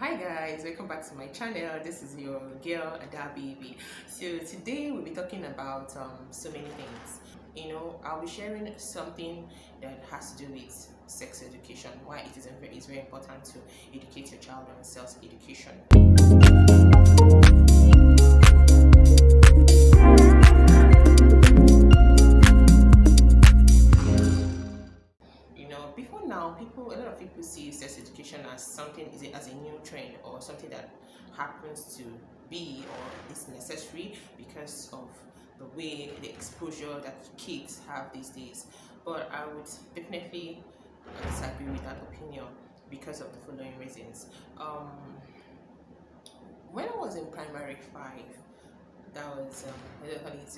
Hi guys, welcome back to my channel. This is your girl Ada Baby. So today we'll be talking about so many things. I'll be sharing something that has to do with sex education, why it's very important to educate your child on sex education. Before now, a lot of people see sex education as as a new trend or something that happens to be or is necessary because of the way the exposure that kids have these days. But I would definitely disagree with that opinion because of the following reasons. When I was in primary five, that was I don't know it's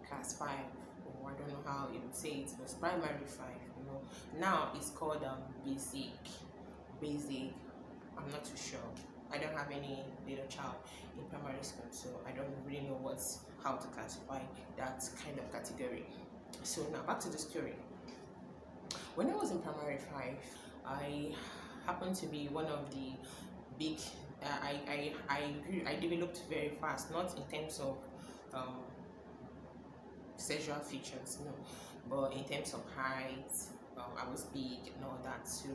class five, or I don't know how you would say it. It was primary five. Now it's called basic. Basic. I'm not too sure. I don't have any little child in primary school, so I don't really know how to classify that kind of category. So now back to the story. When I was in primary five, I happened to be one of the big. I developed very fast, not in terms of sexual features, no, but in terms of height, I was big and all that. So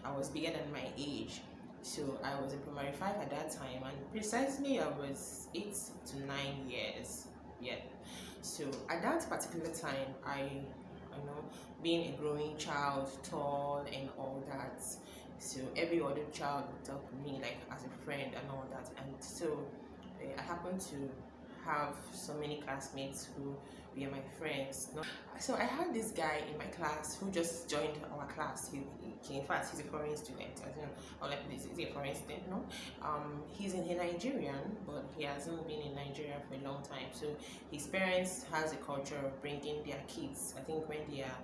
I was bigger than my age. So I was in primary five at that time, and precisely I was 8 to 9 years. Yeah. So at that particular time, being a growing child, tall and all that. So every other child would talk to me like as a friend and all that. And so I happened to have so many classmates who were my friends. So I had this guy in my class who just joined our class. In fact, he's a foreign student. I don't know, or like this is a foreign student. No, he's in Nigerian, but he hasn't been in Nigeria for a long time. So his parents has a culture of bringing their kids. I think when they are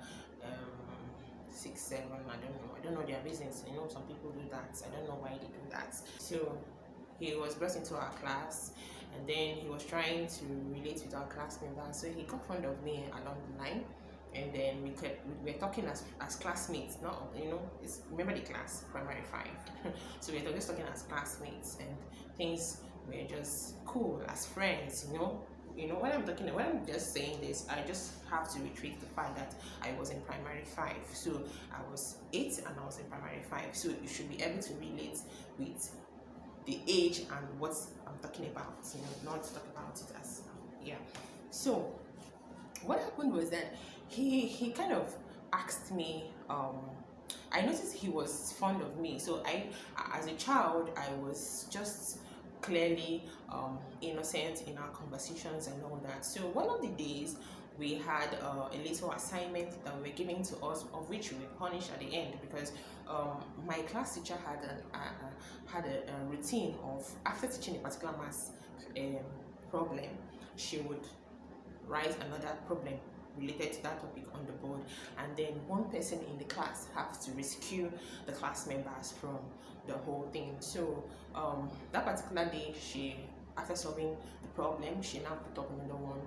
6, 7, I don't know their reasons. Some people do that. I don't know why they do that. So he was brought into our class, and then he was trying to relate with our class members. So he got fond of me along the line, and then we were talking as classmates. Remember the class, primary five. So we were just talking as classmates, and things were just cool as friends. When I'm just saying this, I just have to retrieve the fact that I was in primary five. So I was 8 and I was in primary five. So you should be able to relate with the age and what I'm talking about, not talk about it as yeah. So what happened was that he kind of asked me. I noticed he was fond of me. So as a child, I was just clearly innocent in our conversations and all that. So one of the days we had a little assignment that we were giving to us, of which we were punished at the end because my class teacher had a routine of, after teaching a particular math problem, she would write another problem related to that topic on the board, and then one person in the class has to rescue the class members from the whole thing. So that particular day, after solving the problem, she now put up another one,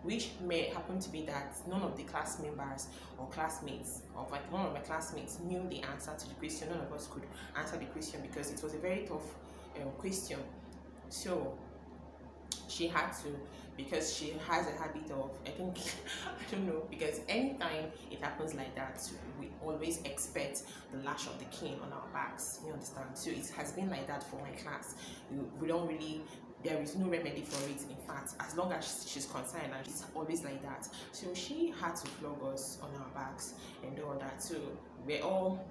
which may happen to be that none of the class members or classmates of one of my classmates knew the answer to the question. None of us could answer the question because it was a very tough question. So she had to, because she has a habit of, I think, I don't know, because anytime it happens like that, we always expect the lash of the cane on our backs, you understand? So it has been like that for my class. We don't really, there is no remedy for it. In fact, as long as she's concerned, and it's always like that. So she had to flog us on our backs and all that. So we're all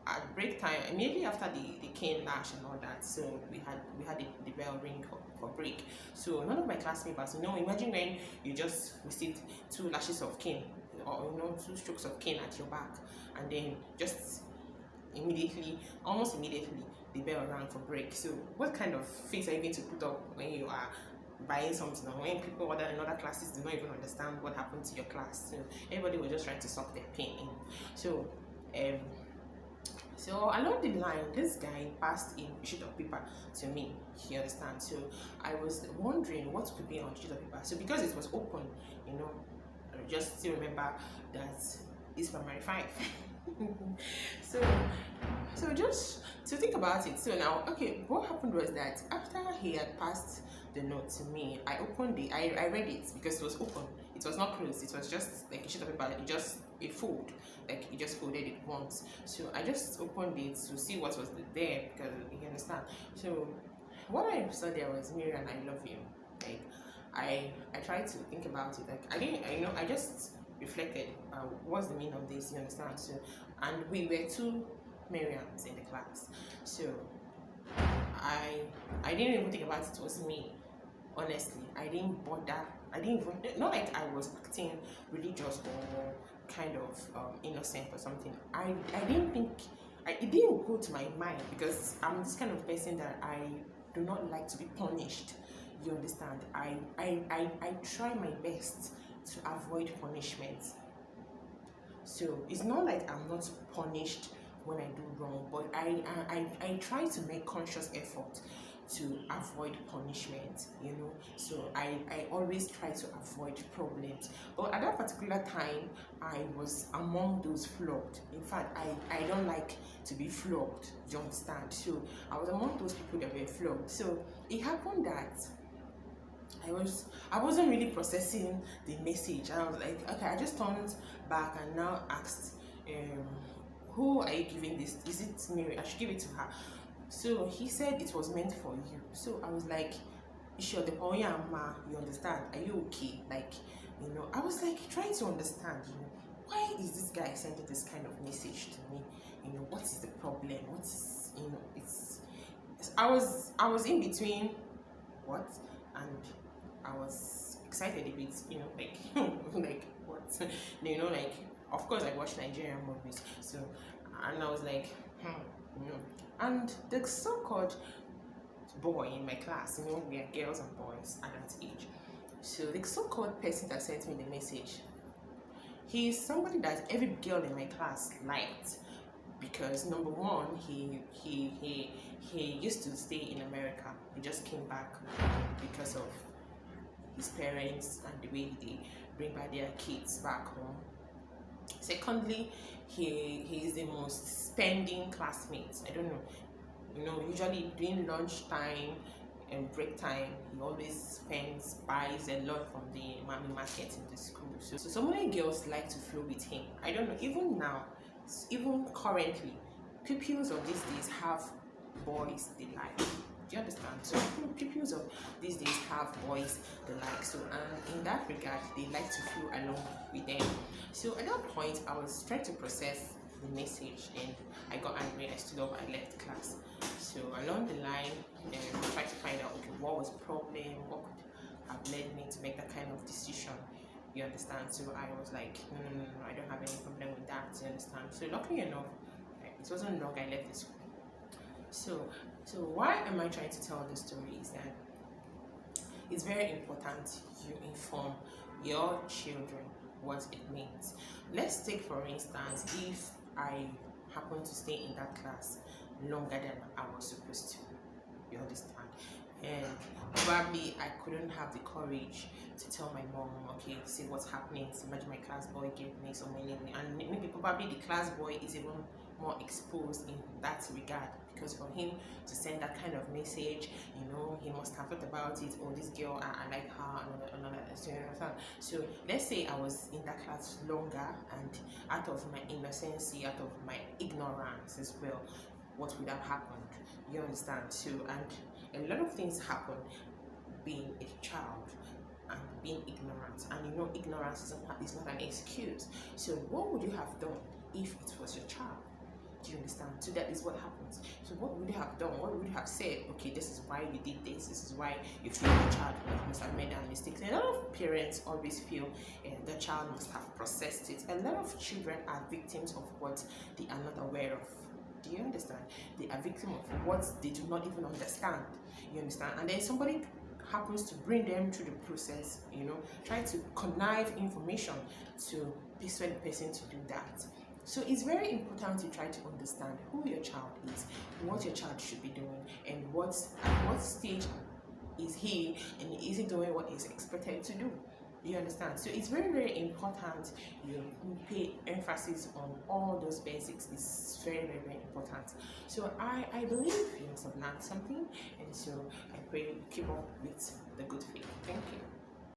at break time, immediately after the cane lash and all that. So we had the bell ring for break. So none of my class members, imagine when you just received 2 lashes of cane, or 2 strokes of cane at your back, and then just almost immediately the bell rang for break. So what kind of face are you going to put up when you are buying something, or when people in other classes do not even understand what happened to your class? So everybody was just trying to suck their pain in. So along the line, this guy passed in a sheet of paper to me. You understand? So I was wondering what could be on the sheet of paper. So because it was open, I just still remember that it's primary five. so So just to think about it. So now, okay, what happened was that after he had passed the note to me, I opened it. I read it because it was open. It was not closed. It was just like a sheet of paper. It just a fold. Like he just folded it once. So I just opened it to see what was there because you understand. So what I saw there was Miriam, I love you. Like I tried to think about it. Like I just reflected. What's the meaning of this? You understand? So and we were two Miriams in the class. So I I didn't even think about it was me. Honestly, I didn't bother. I didn't even not like I was acting religious or kind of innocent or something. I didn't think it didn't go to my mind because I'm this kind of person that I do not like to be punished. You understand? I try my best to avoid punishment. So it's not like I'm not punished when I do wrong, but I try to make conscious effort to avoid punishment, you know. So I always try to avoid problems. But at that particular time, I was among those flogged. In fact, I don't like to be flogged, you understand? So I was among those people that were flogged. So it happened that I wasn't really processing the message. I was like, okay, I just turned back and now asked, who are you giving this? Is it Mary? I should give it to her. So he said it was meant for you. So I was like, sure, the ma, you understand? Are you okay? Like, you know, I was like trying to understand, you know, why is this guy sending this kind of message to me? You know, what is the problem? What's you know, I was in between what and I was excited a bit, you know, like like what, you know, like of course I watch Nigerian movies, so and I was like, you know, and the so-called boy in my class, you know, we are girls and boys at that age, so the so-called person that sent me the message, he's somebody that every girl in my class liked because number one, he used to stay in America. He just came back because of his parents and the way they bring back their kids back home. Secondly, he is the most spending classmate. I don't know, you know, usually during lunchtime and break time, he always buys a lot from the mommy market in the school. So many girls like to flow with him. I don't know, even now, even currently, pupils of these days have boys they like. Do you understand? So pupils of these days have boys they like. So and in that regard, they like to flow along with them. So at that point, I was trying to process the message, and I got angry. I stood up. I left class. So along the line, I tried to find out okay, what was the problem, what could have led me to make that kind of decision. You understand? So I was like, no, I don't have any problem with that. You understand? So luckily enough, it wasn't long I left the school. So why am I trying to tell this story is that it's very important you inform your children what it means. Let's take for instance, if I happen to stay in that class longer than I was supposed to, you understand, and probably I couldn't have the courage to tell my mom, okay, see what's happening. Imagine my class boy gave me so many, and maybe probably the class boy is even more exposed in that regard, because for him to send that kind of message, you know, he must have thought about it. Oh, this girl, I like her, and all that. So let's say I was in that class longer, and out of my innocency, out of my ignorance as well, what would have happened? You understand? So, and a lot of things happen being a child and being ignorant, and you know, ignorance is not an excuse. So what would you have done if it was your child? Do you understand? So that is what happens. So what would you have done? What would you have said? Okay, this is why you did this. This is why you feel your child must have made that mistake. A lot of parents always feel the child must have processed it. A lot of children are victims of what they are not aware of. Do you understand? They are victims of what they do not even understand. You understand? And then somebody happens to bring them through the process, you know, try to connive information to persuade the person to do that. So it's very important to try to understand who your child is, what your child should be doing, and at what stage is he, and is he doing what is expected to do. You understand? So it's very, very important you pay emphasis on all those basics. It's very, very, very important. So I believe you must have learned something, and so I pray you keep up with the good faith. Thank you.